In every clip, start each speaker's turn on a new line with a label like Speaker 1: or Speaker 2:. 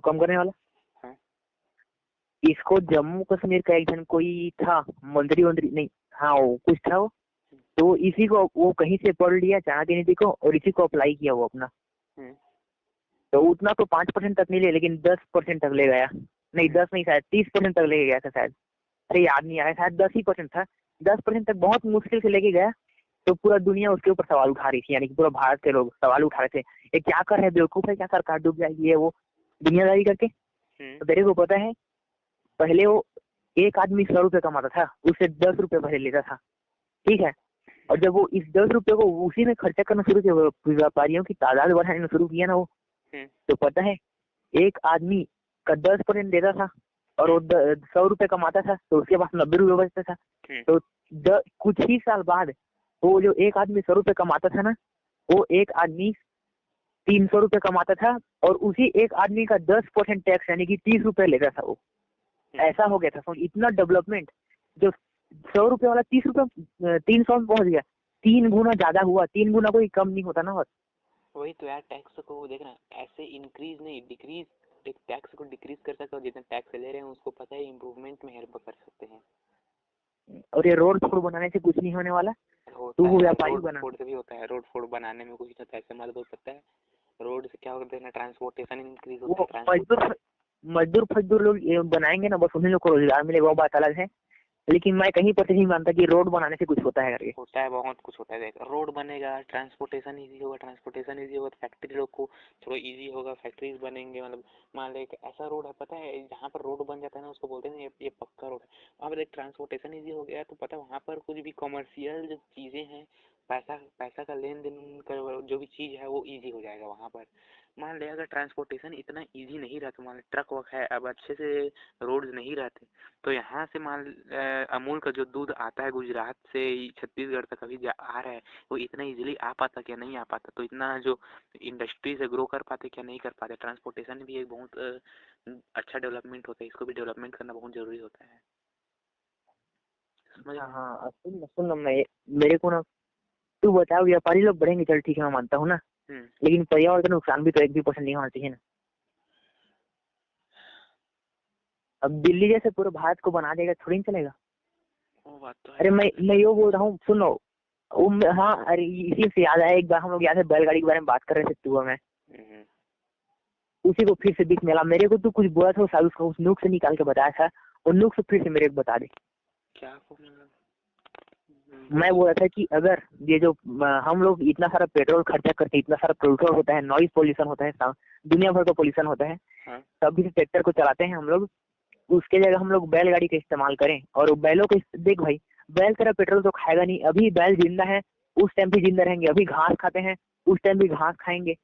Speaker 1: कम करने वाला।
Speaker 2: हाँ।
Speaker 1: इसको जम्मू कश्मीर का एक जन कोई था, मंत्री वंत्री नहीं, हाँ वो कुछ था वो, तो इसी को वो कहीं से पढ़ लिया चाणक्य नीति को और इसी को अप्लाई किया वो अपना। तो उतना तो 5% तक नहीं ले, लेकिन 10% तक ले गया। नहीं 10 नहीं, शायद 30% तक लेके गया था शायद, अरे याद नहीं आया, शायद 10% था। 10% तक बहुत मुश्किल से लेके गया। तो पूरा दुनिया उसके ऊपर सवाल उठा रही थी, यानी कि पूरा भारत के लोग सवाल उठा रहे थे, ये क्या कर रहे हैं, बेवकूफ है क्या, सरकार डूब जाएगी है वो दुनियादारी करके। तो तेरे को पता है पहले वो एक आदमी 100 रुपये कमाता था, उससे 10 रुपये भले लेता था, ठीक है। और जब वो इस 10 रुपये को उसी में खर्चा करना शुरू किया, व्यापारियों की तादाद बढ़ाना शुरू किया ना वो, तो पता है एक आदमी का 10% देता था और वो 100 रुपये कमाता था, तो उसके पास 90 रुपये बचता था। तो कुछ ही साल बाद वो जो एक आदमी 100 रुपये कमाता था ना, वो एक आदमी 300 रुपये कमाता था और उसी एक आदमी का 10% टैक्स यानी कि 30 रुपये लेता था वो। ऐसा हो गया था, इतना डेवलपमेंट। जो 100 रुपये वाला 30 रुपये 300 में पहुंच गया, 3 गुना ज्यादा हुआ। 3 गुना कोई कम नहीं होता ना। और
Speaker 2: वही तो यार, टैक्स को देखना ऐसे इंक्रीज नहीं डिक्रीज, टैक्स को डिक्रीज कर सकते हो, जितना टैक्स ले रहे हैं उसको पता है इम्प्रूवमेंट में हेल्प कर सकते हैं।
Speaker 1: और ये रोड फोड़ बनाने से कुछ नहीं होने वाला,
Speaker 2: तू व्यापारी बना। रोड से भी होता है, रोड फोड़ बनाने में कुछ पैसे मत दो, पता है रोड से क्या होता है, ट्रांसपोर्टेशन इंक्रीज होता है।
Speaker 1: मजदूर लोग बनाएंगे ना, बस उन्हीं लोग को रोजगार मिलेगा, वो बात अलग है। लेकिन मैं कहीं पर नहीं मानता कि रोड बनाने से कुछ होता है करके।
Speaker 2: होता है, बहुत कुछ होता है। देख रोड बनेगा, ट्रांसपोर्टेशन इजी होगा, ट्रांसपोर्टेशन इजी होगा तो फैक्ट्री लोग को थोड़ा इजी होगा, फैक्ट्रीज बनेंगे। मतलब मान ले ऐसा रोड है, पता है जहाँ पर रोड बन जाता है ना उसको बोलते हैं ये पक्का रोड है। वहाँ पर एक ट्रांसपोर्टेशन इजी हो गया तो पता है वहाँ पर कुछ भी कॉमर्शियल जो चीज़ें हैं, पैसा का लेन देन का जो भी चीज़ है वो इजी हो जाएगा वहाँ पर। मान ले अगर ट्रांसपोर्टेशन इतना इजी नहीं रहता, मान ट्रक वक है, अब अच्छे से रोड्स नहीं रहते, तो यहाँ से मान अमूल का जो दूध आता है गुजरात से छत्तीसगढ़ तक अभी आ रहा है, वो इतना इजीली आ पाता क्या, नहीं आ पाता। तो इतना जो इंडस्ट्री से ग्रो कर पाते क्या, नहीं कर पाते। ट्रांसपोर्टेशन भी एक बहुत अच्छा डेवलपमेंट होता है, इसको भी डेवलपमेंट करना बहुत जरूरी होता है।
Speaker 1: हाँ सुन मेरे को ना, तू बताओ व्यापारी लोग बढ़ेंगे, चल ठीक है मैं मानता हूँ ना, लेकिन पर्यावरण का नुकसान भी तो 1% नहीं होना चाहिए ना। अब दिल्ली जैसे पूरे भारत को बना देगा, थोड़ी चलेगा। अरे मैं यो बोल रहा हूँ, सुनो हाँ, अरे इसी से याद आया, एक बार हम लोग यहाँ से बैलगाड़ी के बारे में बात कर रहे थे तू और मैं, उसी को फिर से बीच मिला। मेरे को तू कुछ बोला था शायद, उसको उस नुक से निकाल के बताया था, और नुक से फिर से मेरे को बता दे
Speaker 2: क्या।
Speaker 1: मैं बोल रहा था कि अगर ये जो हम लोग इतना सारा पेट्रोल खर्चा करते हैं, इतना सारा पोल्यूशन होता है, नॉइज पोल्यूशन होता है, दुनिया भर का पोल्यूशन होता है, तभी से ट्रैक्टर को चलाते हैं हम लोग। उसके जगह हम लोग बैलगाड़ी का इस्तेमाल करें, और बैलों को देख भाई, बैल तेरा पेट्रोल तो खाएगा नहीं। अभी बैल जिंदा है उस टाइम भी जिंदा रहेंगे, अभी घास खाते हैं उस टाइम भी घास खाएंगे।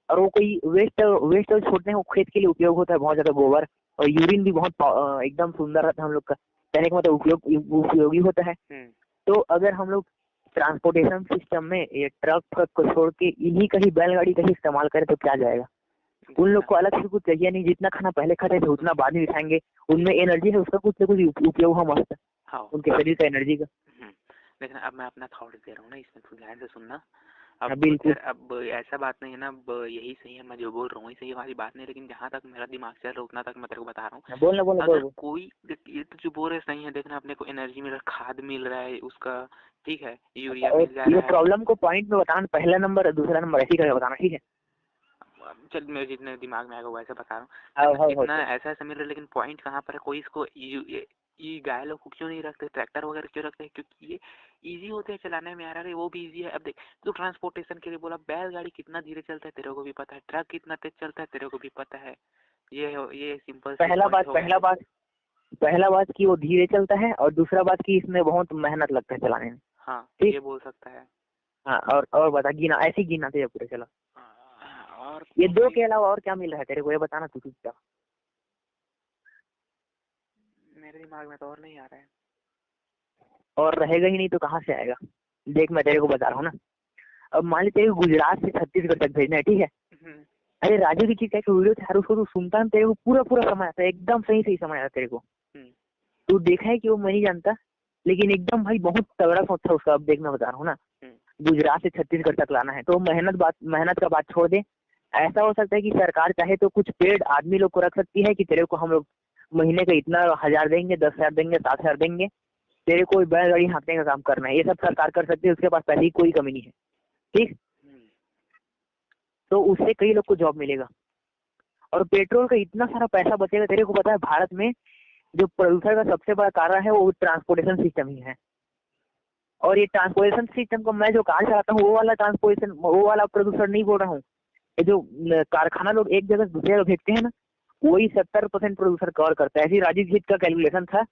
Speaker 1: और वो कोई वेस्ट छोड़ते हैं, वो खेत के लिए उपयोग होता है बहुत ज्यादा। गोबर और यूरिन भी बहुत एकदम सुंदर रहता है हम लोग का, कहने का मतलब उपयोगी होता है। तो अगर हम लोग ट्रांसपोर्टेशन सिस्टम में ये ट्रक को छोड़ के इन्हीं का ही बैलगाड़ी का ही इस्तेमाल करें तो क्या जाएगा। उन लोग को अलग से कुछ चाहिए नहीं, जितना खाना पहले खाते थे उतना बाद में खाएंगे, उनमें एनर्जी है, उसका कुछ न कुछ उपयोग हो मस्त उनके शरीर का एनर्जी का।
Speaker 2: लेकिन अब मैं अपना थॉट दे रहा हूँ ना, इसमें तू ध्यान से सुनना। अब
Speaker 1: बिल्कुल,
Speaker 2: अब ऐसा बात नहीं है ना, अब यही सही है, मैं जो बोल रहा हूँ सही हमारी बात नहीं, लेकिन जहाँ तक मेरा दिमाग चल रहा है उतना तक मैं तेरे को बता रहा हूँ।
Speaker 1: बोल।
Speaker 2: कोई ये तो जो बोल रहे सही है, देखना अपने को एनर्जी मिल रहा है, खाद मिल रहा है उसका, ठीक है, यूरिया मिल जा रहा है।
Speaker 1: प्रॉब्लम को पॉइंट में बताना, पहला नंबर दूसरा नंबर ऐसे करके बताना, ठीक है।
Speaker 2: चल मेरे जितने दिमाग में आएगा वैसे बता रहा हूँ। इतना ऐसा मिल रहा है, लेकिन पॉइंट कहाँ पर है, कोई इसको ये गाय लोग को क्यों नहीं रखते, ट्रैक्टर वगैरह क्यों रखते हैं, क्योंकि ये इजी होते हैं चलाने में। आ रहा है वो भी इजी है। अब देख तो ट्रांसपोर्टेशन के लिए बोला, बैलगाड़ी कितना धीरे चलता है तेरे को भी पता है, ट्रक कितना तेज चलता है तेरे को भी पता है। ये सिंपल
Speaker 1: पहला बात कि वो धीरे चलता है, और दूसरा बात कि इसमें बहुत मेहनत लगता है चलाने में।
Speaker 2: हाँ ये बोल सकता है।
Speaker 1: हाँ और बता, गिना ऐसे ही गिना थे पूरे चला। और ये दो के अलावा और क्या मिल रहा है तेरे को, ये बताना तू क्या।
Speaker 2: मेरे दिमाग में तो और नहीं आ रहा है।
Speaker 1: और रहेगा ही नहीं तो कहाँ से आएगा। देख मैं तेरे को बता रहा हूँ ना, अब मान ली तेरे को गुजरात से छत्तीसगढ़ तक भेजना है, ठीक है। अरे राजू की चीज का वीडियो था, उसको तू सुनता है, तेरे को पूरा समय आता है, एकदम सही समय आता तेरे को। तू देखा है कि वो मैं नहीं जानता, लेकिन एकदम भाई बहुत तगड़ा सोच था उसका। अब देख मैं बता रहा हूँ ना, गुजरात से छत्तीसगढ़ तक लाना है तो मेहनत का बात छोड़ दे, ऐसा हो सकता है कि सरकार चाहे तो कुछ पेड आदमी लोग को रख सकती है कि तेरे को हम लोग महीने का इतना 1000 देंगे, 10,000 देंगे, 7,000 देंगे, तेरे को बैलगाड़ी हाँकने का काम करना है। ये सब सरकार कर सकती है, उसके पास पैसे की कोई कमी नहीं है, ठीक। तो उससे कई लोग को जॉब मिलेगा और पेट्रोल का इतना सारा पैसा बचेगा। तेरे को पता है भारत में जो प्रदूषण का सबसे बड़ा कारण है वो ट्रांसपोर्टेशन सिस्टम ही है। और ये ट्रांसपोर्टेशन सिस्टम को मैं जो कार चलाता हूँ वो वाला ट्रांसपोर्टेशन, वो वाला प्रदूषण नहीं बोल रहा हूँ। ये जो कारखाना लोग एक जगह से दूसरी जगह भेजते हैं ना, वही 70% प्रदूषण कवर करता है। ऐसी राजीव जीत का कैलकुलेशन था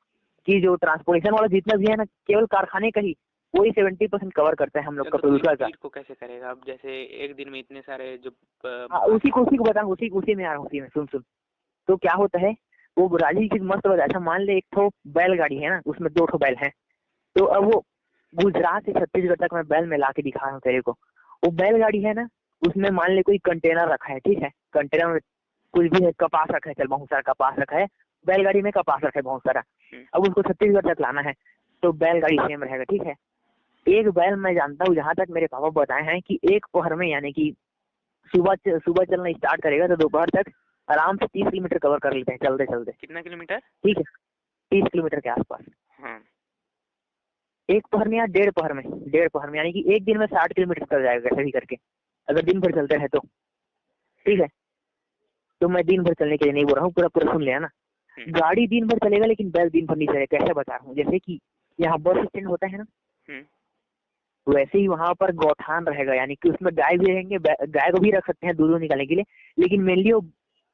Speaker 1: कि जो ट्रांसपोर्टेशन वाला जितना भी है ना, केवल कारखाने का ही वही 70% कवर करता है हम लोग का प्रदूषण का।
Speaker 2: को कैसे करेगा अब, जैसे एक दिन में इतने सारे जो
Speaker 1: उसी को बताऊँ, उसी में आ रहा हूँ, उसी में सुन। तो क्या होता है, वो राजीव जीत मस्त बता। अच्छा मान ले एक ठो बैलगाड़ी है ना, उसमें 2 ठो बैल है। तो अब वो गुजरात से छत्तीसगढ़ तक मैं बैल में ला के दिखा रहा हूँ तेरे को। वो बैलगाड़ी है ना, उसमें मान ले कोई कंटेनर रखा है, ठीक है। कंटेनर में कुछ भी है, कपास रखा है, चल बहुत सारा कपास रखा है, बैलगाड़ी में कपास रखा है बहुत सारा। अब उसको छत्तीसगढ़ तक लाना है तो बैलगाड़ी सेम रहेगा, ठीक है। एक बैल मैं जानता हूँ, जहां तक मेरे पापा बताए हैं कि एक पहर में, यानी कि सुबह चलना स्टार्ट करेगा तो दोपहर तक आराम से 30 किलोमीटर कवर कर लेते हैं चलते चलते।
Speaker 2: कितना किलोमीटर?
Speaker 1: ठीक है, 30 किलोमीटर के आसपास।
Speaker 2: हाँ।
Speaker 1: एक पहर में या डेढ़ पहर में, यानी कि एक दिन में 60 किलोमीटर चल जाएगा कैसे भी करके, अगर दिन भर चलते रहे तो, ठीक है। तो मैं दिन भर चलने के लिए नहीं बोल रहा हूँ, पूरा सुन लिया ना। गाड़ी दिन भर चलेगा लेकिन बैल दिन भर नहीं चलेगा। कैसे बता रहा हूँ, जैसे कि यहाँ बस स्टैंड होता है ना, वैसे ही वहां पर गौठान रहेगा, यानी कि उसमें गाय भी रहेंगे, गाय को भी रख सकते हैं दूध निकालने के लिए, लेकिन मेनली वो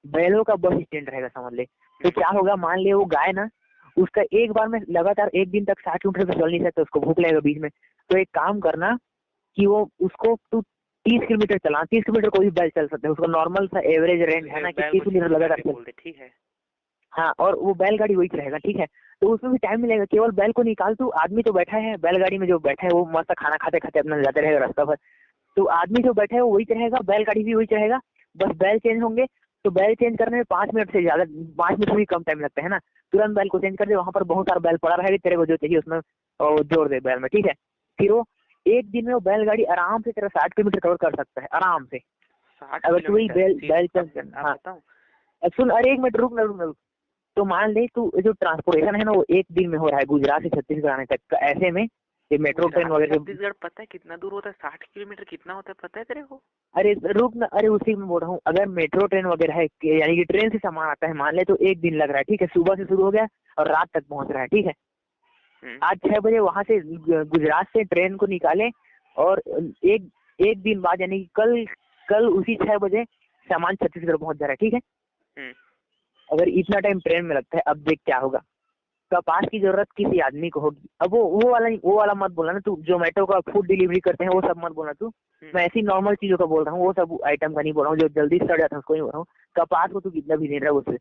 Speaker 1: बैलों का बस स्टैंड रहेगा, समझ ले। तो क्या होगा, मान ले वो गाय ना, उसका एक बार में लगातार एक दिन तक 60 किलोमीटर चल नहीं सकता, उसको भूख लगेगा बीच में। तो एक काम करना कि वो उसको तू 30 किलोमीटर चला, 30 किलोमीटर कोई भी बैल चल सकता है, उसका नॉर्मल सा एवरेज रेंज है ना कि 30 किलोमीटर लगातार चलते,
Speaker 2: ठीक है।
Speaker 1: हाँ, और वो बैलगाड़ी वही रहेगा, ठीक है। तो उसमें भी टाइम मिलेगा, केवल बैल को निकाल, तू आदमी तो बैठा है बैलगाड़ी में, जो बैठा है वो मस्त खाना खाते खाते अपना जाते रहेगा रास्ता भर। तो आदमी जो बैठा है वो वही रहेगा, बैलगाड़ी भी वही रहेगा, बस बैल चेंज होंगे। तो बैल चेंज करने में 5 मिनट से ज्यादा, 5 मिनट से भी कम टाइम लगता है ना। तुरंत बैल को चेंज कर दे, वहां पर बहुत सारा बैल पड़ा रहेगा, तेरे को जो चाहिए उसमें जोड़ दे बैल में, ठीक है। फिर वो एक दिन में वो बैलगाड़ी आराम से तेरा 60 किलोमीटर कवर कर सकता है आराम से, अगर तू वही बैल चेंज। हाँ सुन, अरे एक मिनट रुक। तो मान ले तू जो ट्रांसपोर्टेशन है ना वो एक दिन में हो रहा है गुजरात से छत्तीसगढ़ आने तक का, ऐसे में ये मेट्रो ट्रेन वगैरह।
Speaker 2: छत्तीसगढ़ पता है कितना दूर होता है? 60 किलोमीटर कितना होता है पता है तेरे को?
Speaker 1: अरे रुक ना, अरे उसी में बोल रहा हूँ, अगर मेट्रो ट्रेन वगैरह है, यानी कि ट्रेन से सामान आता है, मान ले तो एक दिन लग रहा है, ठीक है। सुबह से शुरू हो गया और रात तक पहुंच रहा है, ठीक है। आज 6 बजे वहां से गुजरात से ट्रेन को निकाले और एक दिन बाद, यानी कि कल उसी 6 बजे सामान छत्तीसगढ़ पहुंच जा रहा है, ठीक है। अगर इतना टाइम ट्रेन में लगता है, अब देख क्या होगा। कपास की जरूरत किसी आदमी को होगी। अब वो वाला मत बोलना ना तू, जोमेटो का फूड डिलीवरी करते हैं वो सब मत बोलना तू। मैं ऐसी नॉर्मल चीजों का बोल रहा हूँ, वो सब आइटम का नहीं बोल रहा हूँ जो जल्दी सड़ जाता है उसको नहीं बोल रहा हूँ। कपास को तू कितना भी दे रहा है, उससे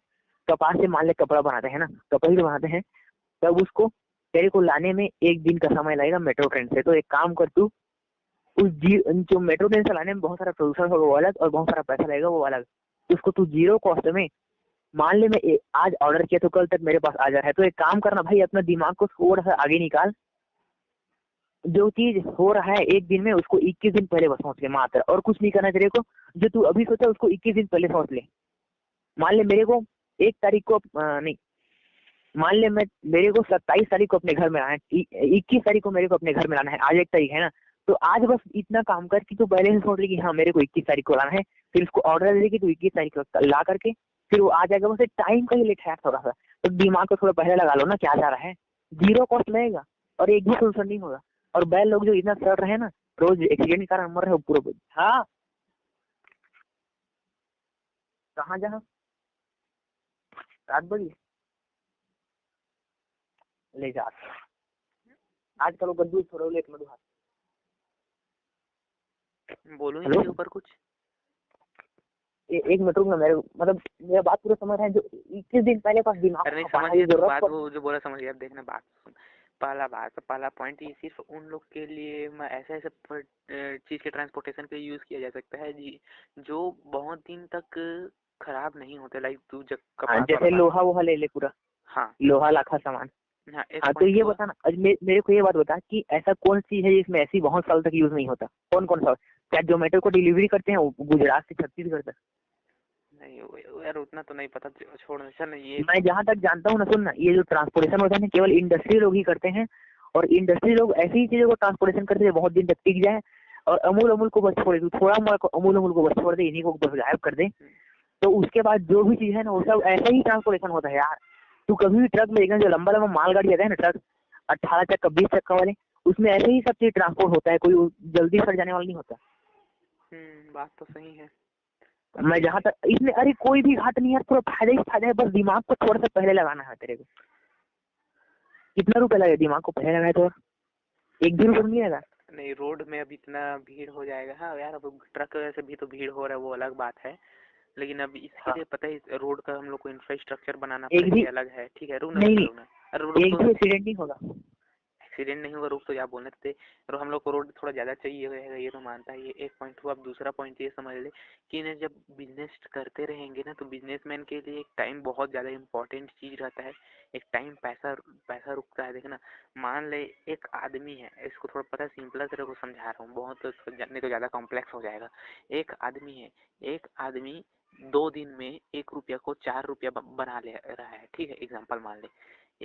Speaker 1: कपास से मान ले कपड़ा बनाते हैं ना, कपड़े भी बनाते हैं, तब उसको तेरे को लाने में एक दिन का समय लगेगा मेट्रो ट्रेन से। तो एक काम कर तू, जो मेट्रो ट्रेन से लाने में बहुत सारा प्रदूषण होगा वो अलग, और बहुत सारा पैसा लगेगा वो अलग, उसको तू 0 कॉस्ट में, मान ले मैं आज ऑर्डर किया तो कल तक मेरे पास आ जा रहा है। तो एक काम करना भाई, अपना दिमाग को थोड़ा सा आगे निकाल, जो चीज हो रहा है एक दिन में उसको 21 दिन पहले बस सोच ले मात्र, और कुछ नहीं करना तेरे को। जो तू अभी सोचा उसको 21 दिन पहले सोच ले। मान ले मेरे को 1 तारीख को नहीं, मान ले मेरे को 27 तारीख को अपने घर में आना है, 21 तारीख को मेरे को अपने घर में लाना है, आज 1 तारीख है ना। तो आज बस इतना काम कर कि तू पहले से सोच ले कि हाँ मेरे को 21 तारीख को लाना है, फिर उसको ऑर्डर दे कि तू 21 तारीख को ला करके फिर वो आ जाएगा। बस टाइम का ही लेट है थोड़ा सा, तो दिमाग को थोड़ा पहले लगा लो ना क्या जा रहा है। 0 कॉस्ट लगेगा और एक भी सोल्यूशन नहीं होगा। और बैल लोग जो इतना सड़ रहे हैं ना, रोज एक्सीडेंट के कारण मर रहे हो पूरा। हाँ कहाँ जहाँ 7 बजे ले जा, आजकल वो गद्दू थोड़ा लेट में हाथ
Speaker 2: बोलूं इसके ऊपर कुछ।
Speaker 1: एक मिनट रुक ना, मेरे मतलब मेरा बात पूरा समझ है। जो 21 दिन पहले पास दिमाग
Speaker 2: नहीं समझ गया तो बात, वो जो बोला समझ गया। देखना बात सुन, पहला पॉइंट ये सिर्फ उन लोग के लिए ऐसे चीज के ट्रांसपोर्टेशन के यूज किया जा सकता है जी जो बहुत दिन तक खराब नहीं होते। लाइक तू जब
Speaker 1: जैसे लोहा वोहा ले ले पूरा,
Speaker 2: हाँ
Speaker 1: लोहा लाखा सामान,
Speaker 2: हाँ
Speaker 1: हाँ तो ये बता ना, मेरे को ये बात बता कि ऐसा कौन सी है जिसमें ऐसी बहुत साल तक यूज नहीं होता, कौन कौन सा? क्या जोमेटो को डिलीवरी करते हैं गुजरात से छत्तीसगढ़ तक?
Speaker 2: नहीं यार उतना तो नहीं पता, छोड़ चल ये।
Speaker 1: मैं जहाँ तक जानता हूँ ना, सुन ना, ये जो ट्रांसपोर्टेशन होता है ना, केवल इंडस्ट्री लोग ही करते हैं। और इंडस्ट्री लोग ऐसी ही चीजों को ट्रांसपोर्टेशन करते हैं बहुत दिन तक टिक जाए। और अमूल अमूल को बस छोड़ दे, थोड़ा मोड़ा अमूल अमूल को बस छोड़ दे, इन्हीं को बस गायब कर दे। तो उसके बाद जो भी चीज है ना वो सब ऐसा ही ट्रांसपोर्टेशन होता है यार। तू कभी भी ट्रक में देखना, जो लंबा लंबा मालगाड़ी आता है ना, ट्रक 18 चक्का 20 चक्का वाले, उसमें ऐसे ही सब चीज ट्रांसपोर्ट होता है, कोई जल्दी सड़ जाने वाला नहीं होता।
Speaker 2: बात तो सही है।
Speaker 1: मैं जहाँ तक इसमें, अरे कोई भी घाट नहीं है, पूरा फायदा ही फायदा है, बस दिमाग को थोड़ा सा पहले लगाना है तेरे को। कितना रुपया लगे दिमाग को पहले लगाए तो? एक भी रुपया नहीं लगा।
Speaker 2: नहीं रोड में अब इतना भीड़ हो जाएगा। हाँ यार अब ट्रक वजह से भी तो भीड़ हो रहा है, वो अलग बात है। लेकिन अब इसके लिए पता है रोड का हम लोग को इंफ्रास्ट्रक्चर बनाना पड़ेगा, अलग है। ठीक है, रुकना
Speaker 1: नहीं,
Speaker 2: रुकना। अरे
Speaker 1: एक भी एक्सीडेंट नहीं होगा।
Speaker 2: एक्सीडेंट नहीं होगा, रुक तो क्या बोलने थे। और हम लोग को रोड थोड़ा ज़्यादा चाहिए रहेगा, ये तो मानता है। ये एक पॉइंट हुआ। अब दूसरा पॉइंट ये समझ ले कि ना जब बिजनेस करते रहेंगे ना तो बिजनेसमैन के लिए एक टाइम बहुत ज़्यादा इंपॉर्टेंट चीज़ रहता है। एक टाइम पैसा पैसा रुकता है। देखना मान ले एक आदमी है, इसको थोड़ा पता सिंपल तरह को समझा रहा हूँ, बहुत नहीं तो ज़्यादा कॉम्प्लेक्स हो जाएगा। एक आदमी है, एक आदमी 2 दिन में 1 रुपया को 4 रुपया बना ले रहा है। ठीक है, एग्जाम्पल मान ले।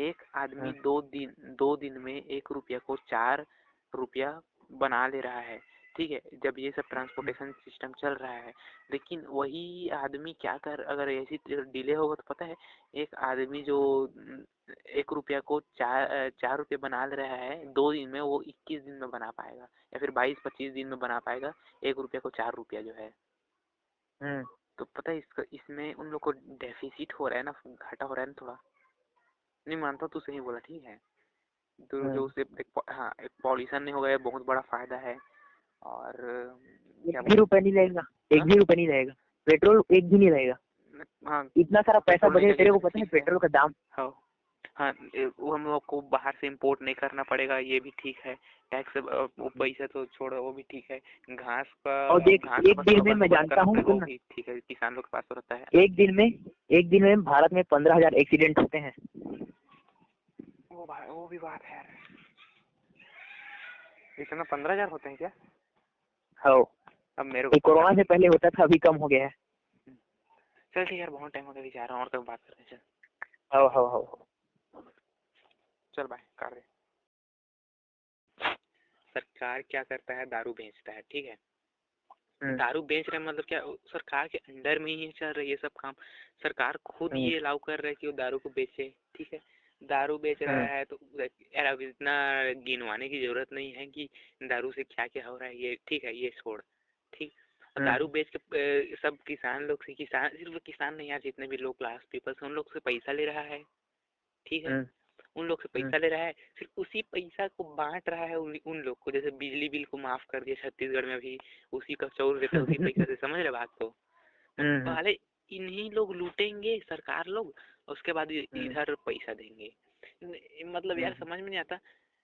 Speaker 2: एक आदमी 2 दिन में 1 रुपया को 4 रुपया बना ले रहा है। ठीक है, जब ये सब ट्रांसपोर्टेशन सिस्टम चल रहा है। लेकिन वही आदमी क्या कर, अगर ऐसी डिले होगा तो पता है एक आदमी जो 1 रुपया को 4 रुपये बना ले रहा है 2 दिन में, वो 21 दिन में बना पाएगा या फिर 22-25 दिन में बना पाएगा 1 रुपया को 4 रुपया जो है। तो पता है इसमें उन लोग को डेफिसिट हो रहा है ना, घाटा हो रहा है ना थोड़ा। नहीं मानता, तू सही बोला। ठीक है, तो जो उससे हाँ एक पॉल्यूशन नहीं होगा, ये बहुत बड़ा फायदा है। और
Speaker 1: एक भी रुपया नहीं लगेगा, एक भी रुपया नहीं रहेगा, पेट्रोल एक भी नहीं रहेगा।
Speaker 2: हाँ
Speaker 1: इतना सारा पैसा बचेगा, तेरे को पता है पेट्रोल का दाम?
Speaker 2: हाँ हाँ, वो हम लोग को बाहर से इम्पोर्ट नहीं करना पड़ेगा, ये भी ठीक है। टैक्स वो पैसा तो छोड़ो, वो भी ठीक है। घास का,
Speaker 1: और देख,
Speaker 2: घास
Speaker 1: एक दिन में मैं जानता हूँ,
Speaker 2: वो भी ठीक है, किसान लोग के पास तो रहता है।
Speaker 1: एक दिन में भारत में 15,000 एक्सीडेंट होते हैं।
Speaker 2: वो भी बात है। इतना 15,000 होते हैं क्या?
Speaker 1: हाँ,
Speaker 2: अब मेरे को
Speaker 1: कोरोना से पहले होता था, अभी कम हो गया है।
Speaker 2: चल ठीक है यार, बहुत टाइम हो गया, जा रहा हूँ और कभी बात करते हैं।
Speaker 1: हाँ हाँ हाँ,
Speaker 2: चल बाय, कर दे। सरकार क्या करता है, दारू बेचता है। ठीक है, दारू बेच रहे हैं मतलब क्या, सरकार के अंडर में ही चल रही है सब काम। सरकार खुद ये अलाउ कर रहा है कि वो दारू को बेचे। ठीक है, दारू बेच रहा है तो यार अब इतना गिनवाने की जरूरत नहीं है कि दारू से क्या क्या हो रहा है ये। ठीक है, ये छोड़। ठीक, दारू बेच के सब किसान लोग से, किसान सिर्फ किसान नहीं यार, जितने भी लो क्लास पीपल्स उन लोग से पैसा ले रहा है। ठीक है, उन लोग से पैसा ले रहा है, फिर उसी पैसा को बांट रहा है उन लोग को। जैसे बिजली बिल को माफ कर दिया छत्तीसगढ़ में भी, उसी का चौर देता है उसी पैसा से। समझ रहे बात को? पहले इन्हीं लोग लूटेंगे सरकार लोग, उसके बाद इधर पैसा देंगे। मतलब यार समझ में नहीं आता।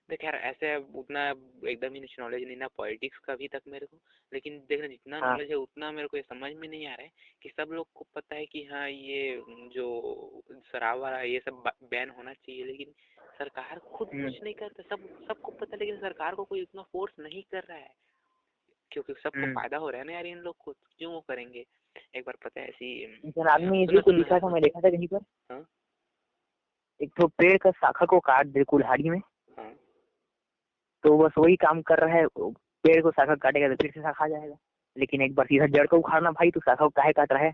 Speaker 2: देख यार ऐसे उतना एकदम ही नॉलेज नहीं ना पॉलिटिक्स का अभी तक मेरे को। लेकिन देखना जितना नॉलेज है उतना मेरे को ये समझ में नहीं आ रहा है कि सब लोग को पता है कि हाँ ये जो शराब वाला ये सब बैन होना चाहिए, लेकिन सरकार खुद कुछ नहीं करता। सबको पता है, लेकिन सरकार को कोई इतना फोर्स नहीं कर रहा है, क्योंकि सबको फायदा हो रहा है ना यार इन लोग को, क्यों वो करेंगे। एक बार पता है ऐसी
Speaker 1: आदमी इसी को लिखा था, मैं देखा था कहीं पर। एक तो पेड़ का शाखा को काट दे कुल्हाड़ी में, तो बस वही काम कर रहा है। पेड़ को शाखा काटेगा तो फिर से शाखा आ जाएगा, लेकिन एक बार सीधा जड़ को उखाड़ना भाई, तो शाखा को काहे काट रहा है?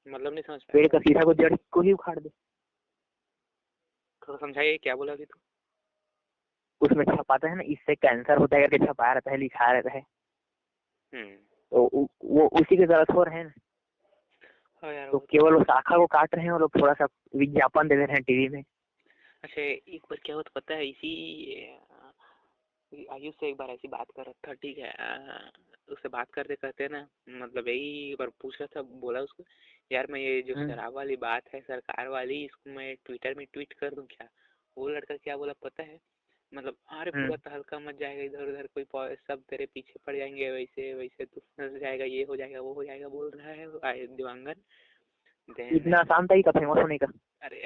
Speaker 2: मतलब नहीं समझ
Speaker 1: पेड़ का सीधा को जड़ को ही उखाड़ दे।
Speaker 2: थोड़ा समझाइए क्या बोला अभी तो।
Speaker 1: उसमें छपाता है ना, इससे कैंसर होता है करके छपाया रहता है, लिखा रहता है। तो वो उसी की तरह हो रहे हैं ना। तो केवल वो शाखा को काट रहे हैं और लोग थोड़ा सा विज्ञापन दे रहे हैं टीवी में।
Speaker 2: अच्छा, एक बार क्या हुआ तो पता है, इसी आयुष से एक बार ऐसी बात कर रहा था। ठीक है, उससे बात करते करते ना, मतलब यही बार पूछ रहा था, बोला उसको यार मैं ये जो शराब वाली बात है सरकार वाली, इसको मैं ट्विटर में ट्वीट कर दूं क्या? वो लड़का क्या बोला पता है, मतलब अरे पूरा तहलका मच जाएगा, इधर उधर कोई सब तेरे पीछे पड़ जाएंगे, वैसे वैसे तू फंस जाएगा, ये हो जाएगा वो हो जाएगा बोल रहा है दिवांगन।
Speaker 1: इतना आसान था ही का फेमस होने का?
Speaker 2: अरे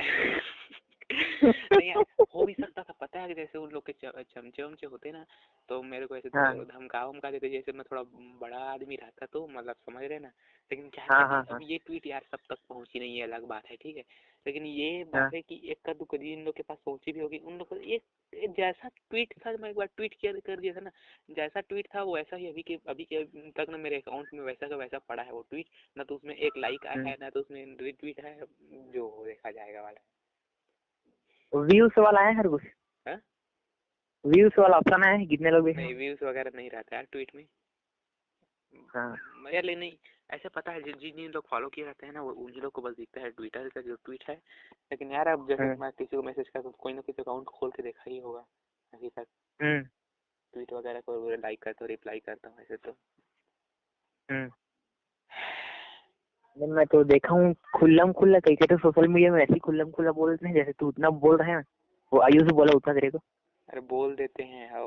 Speaker 2: नहीं यार, हो भी सकता था, पता है, जैसे उन लोग के चमचे वमचे होते ना, तो मेरे को ऐसे
Speaker 1: हाँ
Speaker 2: धमका देते, जैसे मैं थोड़ा बड़ा आदमी रहता तो, मतलब समझ रहे ना। लेकिन क्या
Speaker 1: हाँ
Speaker 2: है,
Speaker 1: हाँ
Speaker 2: अब
Speaker 1: हाँ
Speaker 2: ये ट्वीट यार सब तक पहुंची नहीं, ये अलग बात है, ठीक है। लेकिन ये
Speaker 1: हाँ।
Speaker 2: बात है कि एक का दुख जिन लोग के पास पहुंची भी होगी, उन लोग को एक जैसा ट्वीट था, मैं एक बार ट्वीट कर दिया था ना, जैसा ट्वीट था वो वैसा ही अभी के तक ना मेरे अकाउंट में वैसा का वैसा पड़ा है वो ट्वीट। ना तो उसमें एक लाइक आया है, ना तो उसमें रिट्वीट है, जो देखा जाएगा वाला
Speaker 1: व्यूज वाला है हर कुछ,
Speaker 2: है।
Speaker 1: व्यूज वाला ऑप्शन है कितने लोग देखे
Speaker 2: नहीं,
Speaker 1: हैं?
Speaker 2: व्यूज वगैरह नहीं रहता यार ट्वीट में।
Speaker 1: हाँ
Speaker 2: यार ले नहीं, ऐसे पता है जिन जिन लोग फॉलो किए रहते हैं ना, वो उन लोग को बस दिखता है ट्विटर का जो ट्वीट है। लेकिन यार अब जैसे
Speaker 1: हम्म
Speaker 2: मैं किसी को मैसेज करता हूँ तो कोई ना कोई अकाउंट खोल के देखा ही होगा अभी तक,
Speaker 1: हम्म
Speaker 2: ट्वीट वगैरह को लाइक करता हूँ, रिप्लाई करता हूँ ऐसे तो।
Speaker 1: हम्म। नहीं, मैं तो देखा हूँ खुल्लम खुल्ला, कई तो सोशल मीडिया में ऐसे ही खुल्लम खुल्ला बोल रहे हैं, जैसे तू उतना बोल रहे हैं वो आयुष बोला उतना तेरे को।
Speaker 2: अरे बोल देते हैं हाँ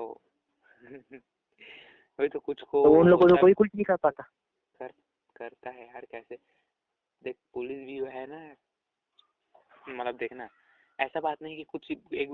Speaker 2: वही तो, कुछ को
Speaker 1: तो उन लोगों को तो
Speaker 2: होता
Speaker 1: कोई कुछ नहीं कर पाता।
Speaker 2: कर करता है यार, कैसे। देख पुलिस भी है ना, मतलब देखना, ऐसा बात नहीं कि कुछ एक